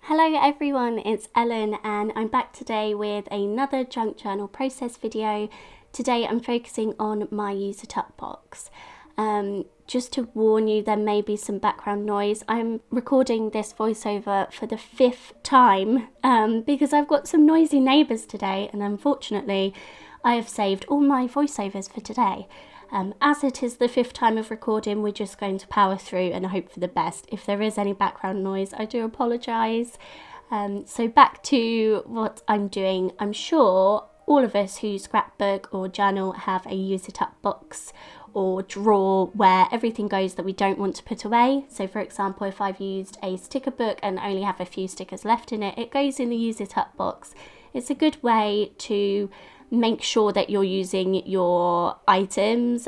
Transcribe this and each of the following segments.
Hello everyone, it's Ellen and I'm back today with another junk journal process video. Today I'm focusing on my user tuck box. Just to warn you, there may be some background noise. I'm recording this voiceover for the 5th time because I've got some noisy neighbours today, and unfortunately I have saved all my voiceovers for today. As it is the 5th time of recording, we're just going to power through and hope for the best. If there is any background noise, I do apologise. So back to what I'm doing. I'm sure all of us who scrapbook or journal have a user tuck box or drawer where everything goes that we don't want to put away. So for example, if I've used a sticker book and only have a few stickers left in it, it goes in the user tuck box. It's a good way to make sure that you're using your items.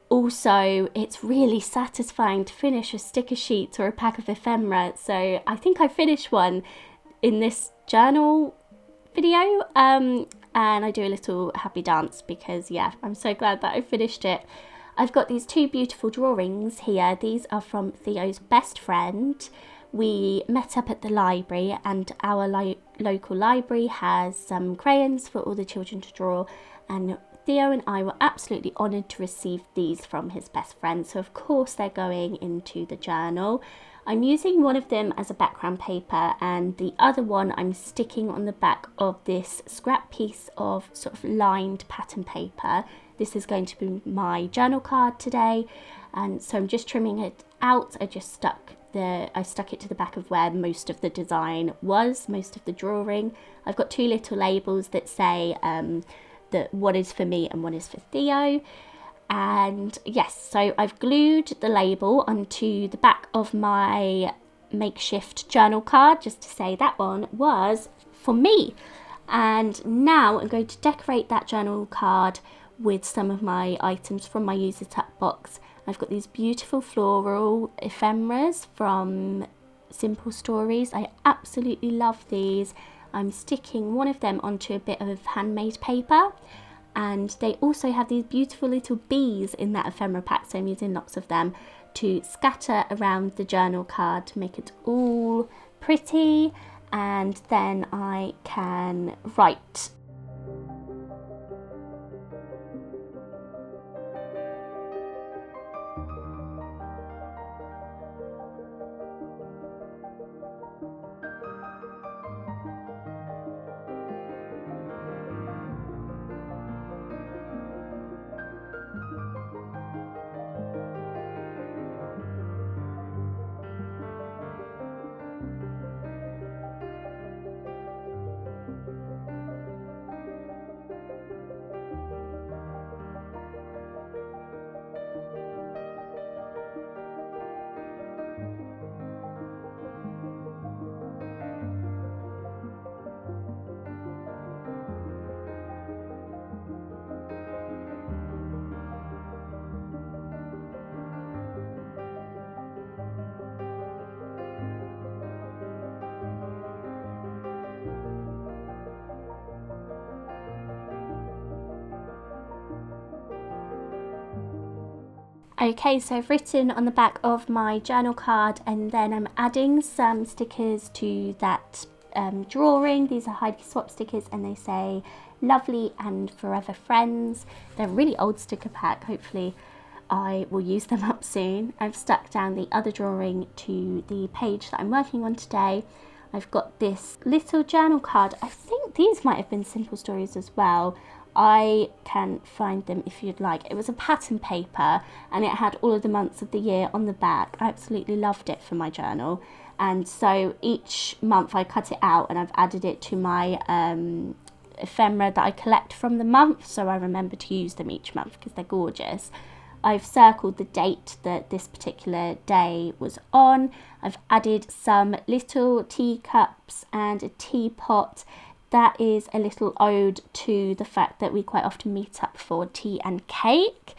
Also, it's really satisfying to finish a sticker sheet or a pack of ephemera. So I think I finished one in this journal video, and I do a little happy dance because I'm so glad that I finished it. I've got these two beautiful drawings here. These are from Theo's best friend. We met up at the library, and our local library has some crayons for all the children to draw, and Theo and I were absolutely honoured to receive these from his best friend, so of course they're going into the journal. I'm using one of them as a background paper, and the other one I'm sticking on the back of this scrap piece of sort of lined pattern paper. This is going to be my journal card today, and so I'm just trimming it out. I stuck it to the back of where most of the design was, most of the drawing. I've got two little labels that say that one is for me and one is for Theo. And yes, so I've glued the label onto the back of my makeshift journal card just to say that one was for me. And now I'm going to decorate that journal card with some of my items from my user tuck box. I've got these beautiful floral ephemeras from Simple Stories. I absolutely love these. I'm sticking one of them onto a bit of handmade paper, and they also have these beautiful little bees in that ephemera pack, so I'm using lots of them to scatter around the journal card to make it all pretty, and then I can write. Okay, so I've written on the back of my journal card, and then I'm adding some stickers to that drawing. These are Heidi Swap stickers, and they say lovely and forever friends. They're a really old sticker pack. Hopefully I will use them up soon. I've stuck down the other drawing to the page that I'm working on today. I've got this little journal card. I think these might have been Simple Stories as well. I can find them if you'd like. It was a pattern paper, and it had all of the months of the year on the back. I absolutely loved it for my journal, and so each month I cut it out and I've added it to my ephemera that I collect from the month, so I remember to use them each month because they're gorgeous. I've circled the date that this particular day was on. I've added some little teacups and a teapot. That is a little ode to the fact that we quite often meet up for tea and cake.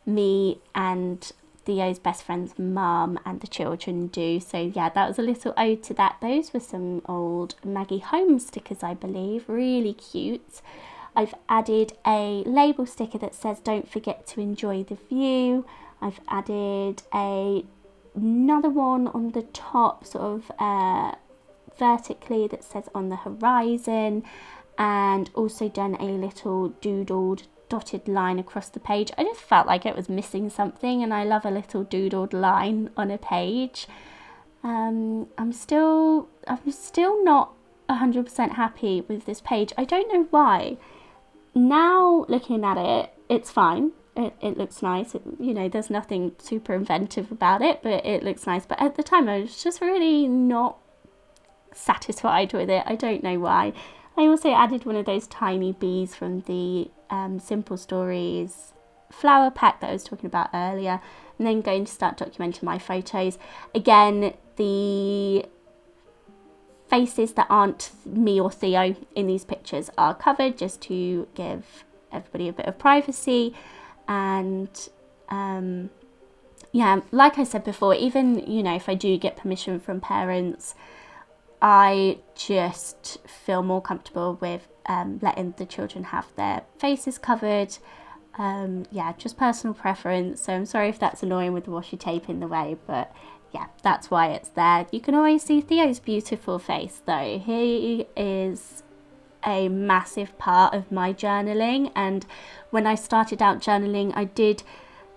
Me and Theo's best friend's mum and the children do. So that was a little ode to that. Those were some old Maggie Holmes stickers, I believe. Really cute. I've added a label sticker that says don't forget to enjoy the view. I've added another one on the top, sort of vertically that says on the horizon, and also done a little doodled dotted line across the page. I just felt like it was missing something, and I love a little doodled line on a page. I'm still not 100% happy with this page. I don't know why. Now looking at it, it's fine. It looks nice. There's nothing super inventive about it, but it looks nice. But at the time, I was just really not satisfied with it. I don't know why. I also added one of those tiny bees from the Simple Stories flower pack that I was talking about earlier, and then going to start documenting my photos. Again, the faces that aren't me or Theo in these pictures are covered just to give everybody a bit of privacy. And yeah, like I said before, even if I do get permission from parents, I just feel more comfortable with letting the children have their faces covered. Yeah, just personal preference. So I'm sorry if that's annoying with the washi tape in the way, but yeah, that's why it's there. You can always see Theo's beautiful face though. He is a massive part of my journaling, and when I started out journaling, I did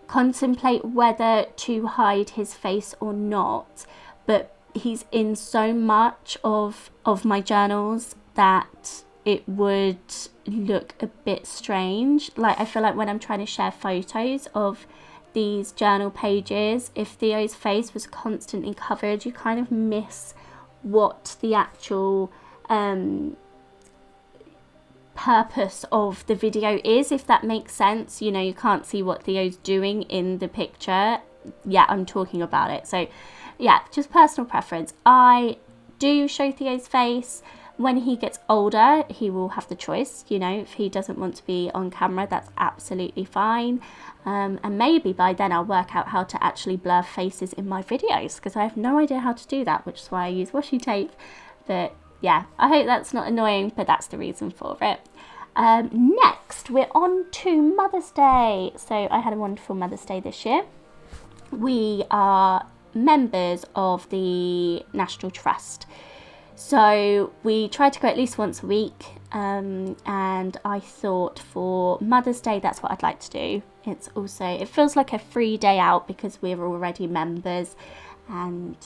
contemplate whether to hide his face or not, but he's in so much of my journals that it would look a bit strange. Like, I feel like when I'm trying to share photos of these journal pages, if Theo's face was constantly covered, you kind of miss what the actual purpose of the video is, if that makes sense. You can't see what Theo's doing in the picture. Yeah, I'm talking about it. So yeah, just personal preference. I do show Theo's face. When he gets older, he will have the choice. If he doesn't want to be on camera, that's absolutely fine. And maybe by then I'll work out how to actually blur faces in my videos, because I have no idea how to do that, which is why I use washi tape. But yeah, I hope that's not annoying, but that's the reason for it. Next, we're on to Mother's Day. So I had a wonderful Mother's Day this year. We are members of the National Trust, so we try to go at least once a week, and I thought for Mother's Day that's what I'd like to do. It feels like a free day out because we're already members, and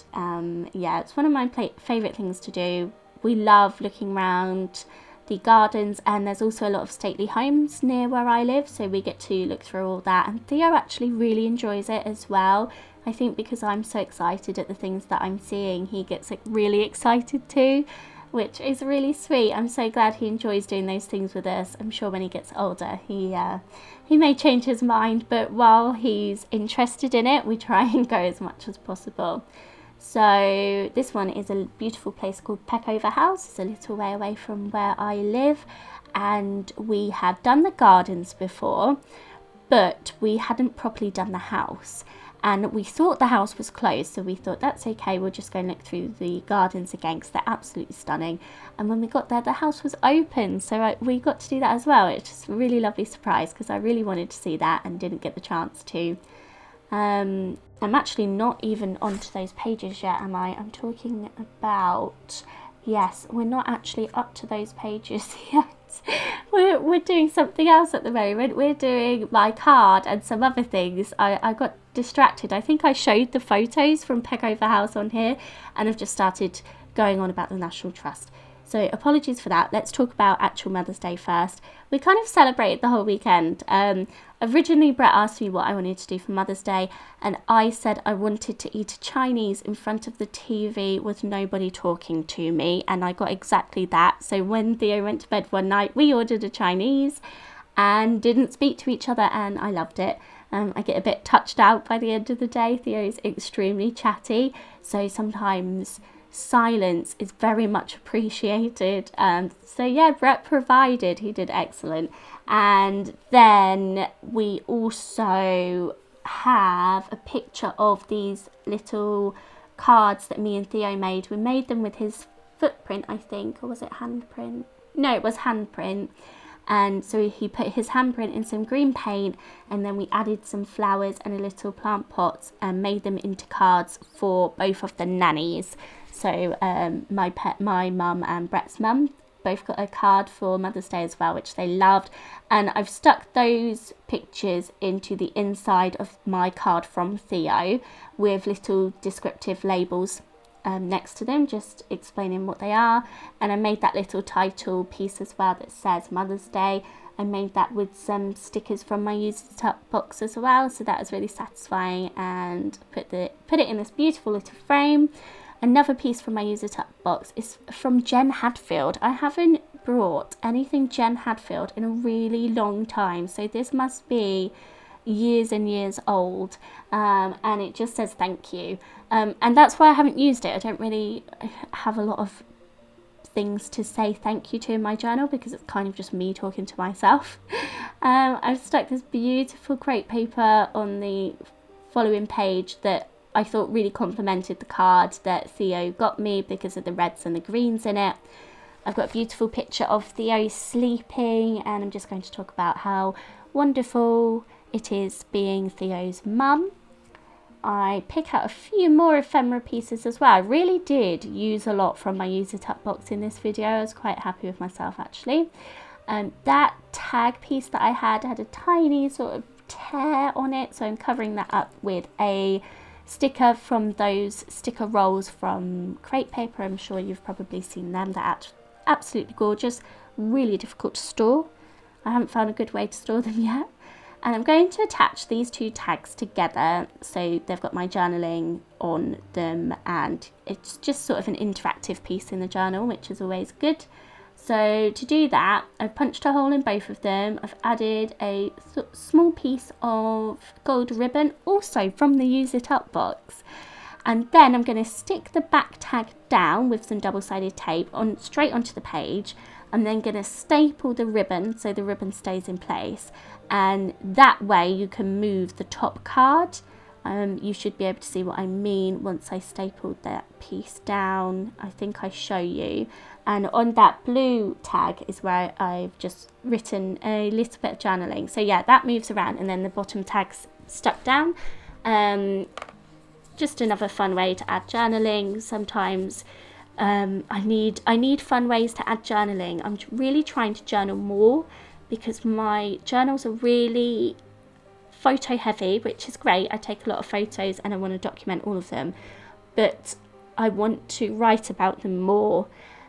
yeah, it's one of my favourite things to do. We love looking around the gardens, and there's also a lot of stately homes near where I live, so we get to look through all that, and Theo actually really enjoys it as well. I think because I'm so excited at the things that I'm seeing, he gets really excited too, which is really sweet. I'm so glad he enjoys doing those things with us. I'm sure when he gets older, he may change his mind, but while he's interested in it, we try and go as much as possible. So this one is a beautiful place called Peckover House. It's a little way away from where I live, and we have done the gardens before, but we hadn't properly done the house. And we thought the house was closed, so we thought that's okay, we'll just go and look through the gardens again, because they're absolutely stunning. And when we got there, the house was open, so we got to do that as well. It's just a really lovely surprise, because I really wanted to see that and didn't get the chance to. I'm actually not even onto those pages yet, am I? I'm talking about, yes, we're not actually up to those pages yet. We're doing something else at the moment. We're doing my card and some other things. I got distracted. I think I showed the photos from Peckover House on here, and I've just started going on about the National Trust. So apologies for that. Let's talk about actual Mother's Day first. We kind of celebrated the whole weekend. Originally, Brett asked me what I wanted to do for Mother's Day, and I said I wanted to eat Chinese in front of the TV with nobody talking to me, and I got exactly that. So when Theo went to bed one night, we ordered a Chinese and didn't speak to each other, and I loved it. I get a bit touched out by the end of the day. Theo's extremely chatty, so sometimes silence is very much appreciated. So yeah, Brett provided, he did excellent. And then we also have a picture of these little cards that me and Theo made. We made them with his footprint, I think, or was it handprint? No, it was handprint. And so he put his handprint in some green paint, and then we added some flowers and a little plant pots and made them into cards for both of the nannies. So my mum and Brett's mum both got a card for Mother's Day as well, which they loved. And I've stuck those pictures into the inside of my card from Theo with little descriptive labels next to them, just explaining what they are. And I made that little title piece as well that says Mother's Day. I made that with some stickers from my user tuck box as well, so that was really satisfying, and put it in this beautiful little frame. Another piece from my user tuck box is from Jen Hadfield. I haven't brought anything Jen Hadfield in a really long time, so this must be years and years old, and it just says thank you, and that's why I haven't used it. I don't really have a lot of things to say thank you to in my journal because it's kind of just me talking to myself. I've stuck this beautiful crepe paper on the following page that I thought really complemented the card that Theo got me because of the reds and the greens in it. I've got a beautiful picture of Theo sleeping, and I'm just going to talk about how wonderful it is being Theo's mum. I pick out a few more ephemera pieces as well. I really did use a lot from my user tuck box in this video. I was quite happy with myself actually. That tag piece that I had a tiny sort of tear on it, so I'm covering that up with a sticker from those sticker rolls from crepe paper. I'm sure you've probably seen them. They're absolutely gorgeous, really difficult to store. I haven't found a good way to store them yet. And I'm going to attach these two tags together so they've got my journaling on them, and it's just sort of an interactive piece in the journal, which is always good. So to do that, I've punched a hole in both of them. I've added a small piece of gold ribbon, also from the Use It Up box. And then I'm going to stick the back tag down with some double-sided tape straight onto the page. I'm then going to staple the ribbon so the ribbon stays in place. And that way you can move the top card. You should be able to see what I mean once I stapled that piece down. I think I show you. And on that blue tag is where I've just written a little bit of journaling. So yeah, that moves around, and then the bottom tag's stuck down. Just another fun way to add journaling. Sometimes I need fun ways to add journaling. I'm really trying to journal more because my journals are really photo heavy, which is great. I take a lot of photos and I want to document all of them, but I want to write about them more.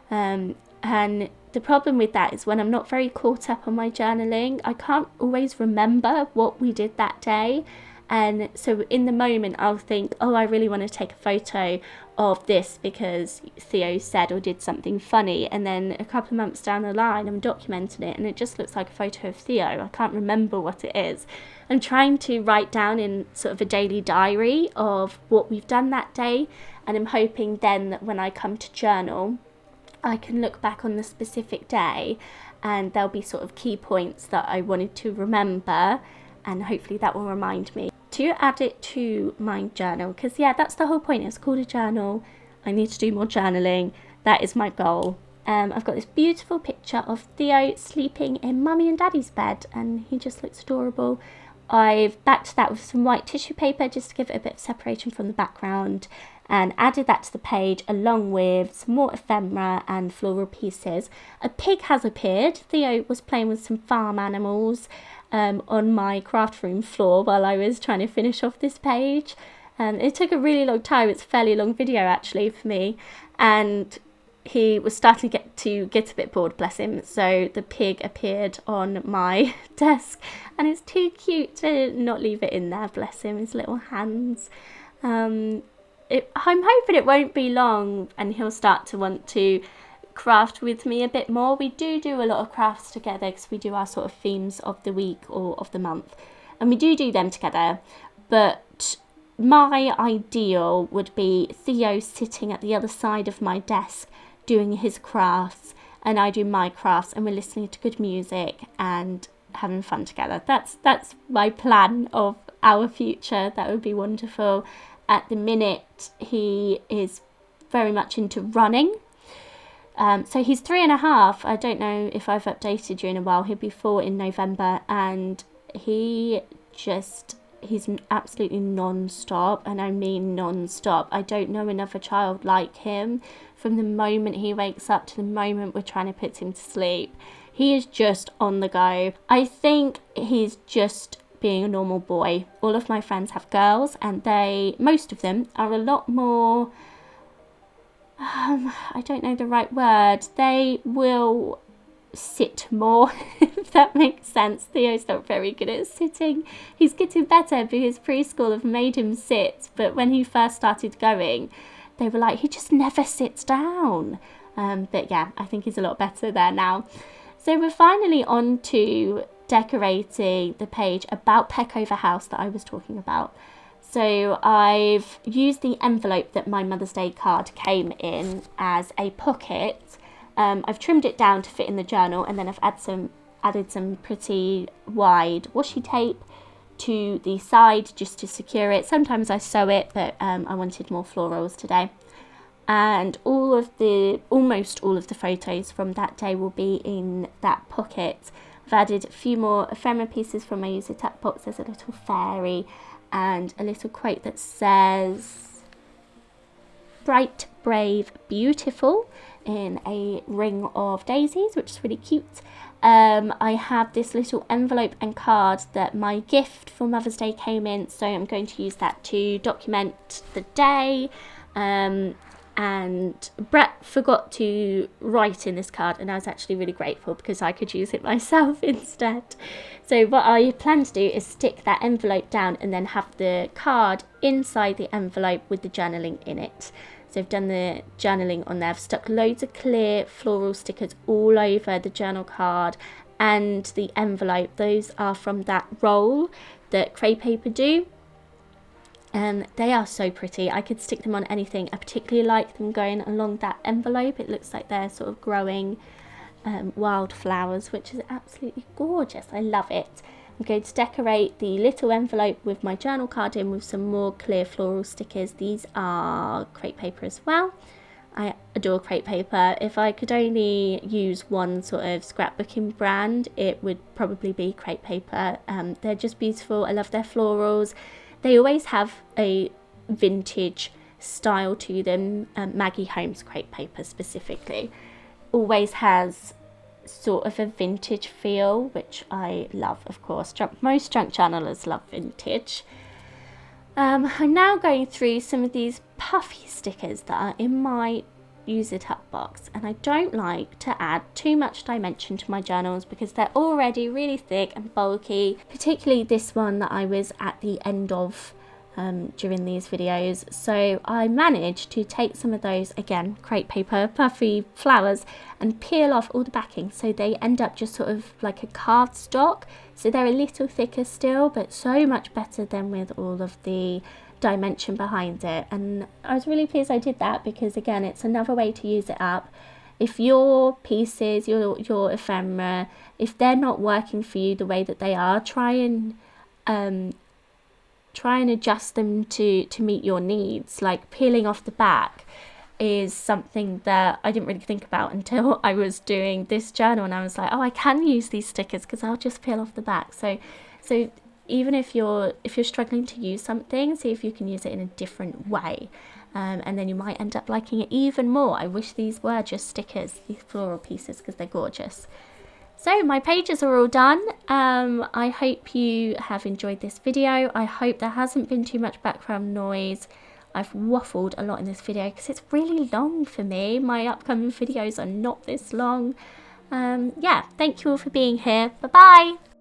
And the problem with that is when I'm not very caught up on my journaling, I can't always remember what we did that day. And so in the moment I'll think, oh, I really want to take a photo of this because Theo said or did something funny, and then a couple of months down the line I'm documenting it and it just looks like a photo of Theo. I can't remember what it is. I'm trying to write down in sort of a daily diary of what we've done that day, and I'm hoping then that when I come to journal I can look back on the specific day and there'll be sort of key points that I wanted to remember, and hopefully that will remind me to add it to my journal, because yeah, that's the whole point. It's called a journal. I need to do more journaling. That is my goal. I've got this beautiful picture of Theo sleeping in Mummy and Daddy's bed, and he just looks adorable. I've backed that with some white tissue paper just to give it a bit of separation from the background, and added that to the page along with some more ephemera and floral pieces. A pig has appeared. Theo was playing with some farm animals on my craft room floor while I was trying to finish off this page. It took a really long time. It's a fairly long video actually for me, and he was starting to get a bit bored, bless him. So the pig appeared on my desk, and it's too cute to not leave it in there, bless him, his little hands. I'm hoping it won't be long and he'll start to want to craft with me a bit more. We do a lot of crafts together because we do our sort of themes of the week or of the month, and we do them together. But my ideal would be Theo sitting at the other side of my desk doing his crafts and I do my crafts, and we're listening to good music and having fun together. That's my plan of our future. That would be wonderful. At the minute he is very much into running. So he's 3.5. I don't know if I've updated you in a while. He'll be 4 in November, and he just he's absolutely non-stop, and I mean non-stop. I don't know another child like him. From the moment he wakes up to the moment we're trying to put him to sleep, he is just on the go. I think he's just being a normal boy. All of my friends have girls, and most of them are a lot more, I don't know the right word, they will sit more, if that makes sense. Theo's not very good at sitting. He's getting better because preschool have made him sit, but when he first started going, they were like, he just never sits down. But yeah, I think he's a lot better there now. So we're finally on to decorating the page about Peckover House that I was talking about. So I've used the envelope that my Mother's Day card came in as a pocket. I've trimmed it down to fit in the journal, and then I've added some pretty wide washi tape to the side just to secure it. Sometimes I sew it, but I wanted more florals today. And almost all of the photos from that day will be in that pocket. I've added a few more ephemera pieces from my Use It Up box. There's a little fairy and a little quote that says bright, brave, beautiful in a ring of daisies, which is really cute. I have this little envelope and card that my gift for Mother's Day came in, so I'm going to use that to document the day. And Brett forgot to write in this card, and I was actually really grateful because I could use it myself instead. So what I plan to do is stick that envelope down and then have the card inside the envelope with the journaling in it. So I've done the journaling on there. I've stuck loads of clear floral stickers all over the journal card and the envelope. Those are from that roll that Crepe Paper do. They are so pretty. I could stick them on anything. I particularly like them going along that envelope. It looks like they're sort of growing wildflowers, which is absolutely gorgeous. I love it. I'm going to decorate the little envelope with my journal card in with some more clear floral stickers. These are Crepe Paper as well. I adore Crepe Paper. If I could only use one sort of scrapbooking brand, it would probably be Crepe Paper. They're just beautiful. I love their florals. They always have a vintage style to them. Maggie Holmes Crepe Paper specifically always has sort of a vintage feel, which I love, of course. Most junk journalers love vintage. I'm now going through some of these puffy stickers that are in my Use It Up box, and I don't like to add too much dimension to my journals because they're already really thick and bulky, particularly this one that I was at the end of during these videos. So I managed to take some of those, again, Crepe Paper puffy flowers, and peel off all the backing so they end up just sort of like a cardstock. So they're a little thicker still, but so much better than with all of the dimension behind it. And I was really pleased I did that because, again, it's another way to use it up. If your pieces, your ephemera, if they're not working for you the way that they are, try and adjust them to meet your needs. Like peeling off the back is something that I didn't really think about until I was doing this journal, and I was like, oh, I can use these stickers because I'll just peel off the back. So even if you're struggling to use something, see if you can use it in a different way, and then you might end up liking it even more. I wish these were just stickers, these floral pieces, because they're gorgeous. So my pages are all done. I hope you have enjoyed this video. I hope there hasn't been too much background noise. I've waffled a lot in this video because it's really long for me. My upcoming videos are not this long. Yeah, thank you all for being here. Bye bye.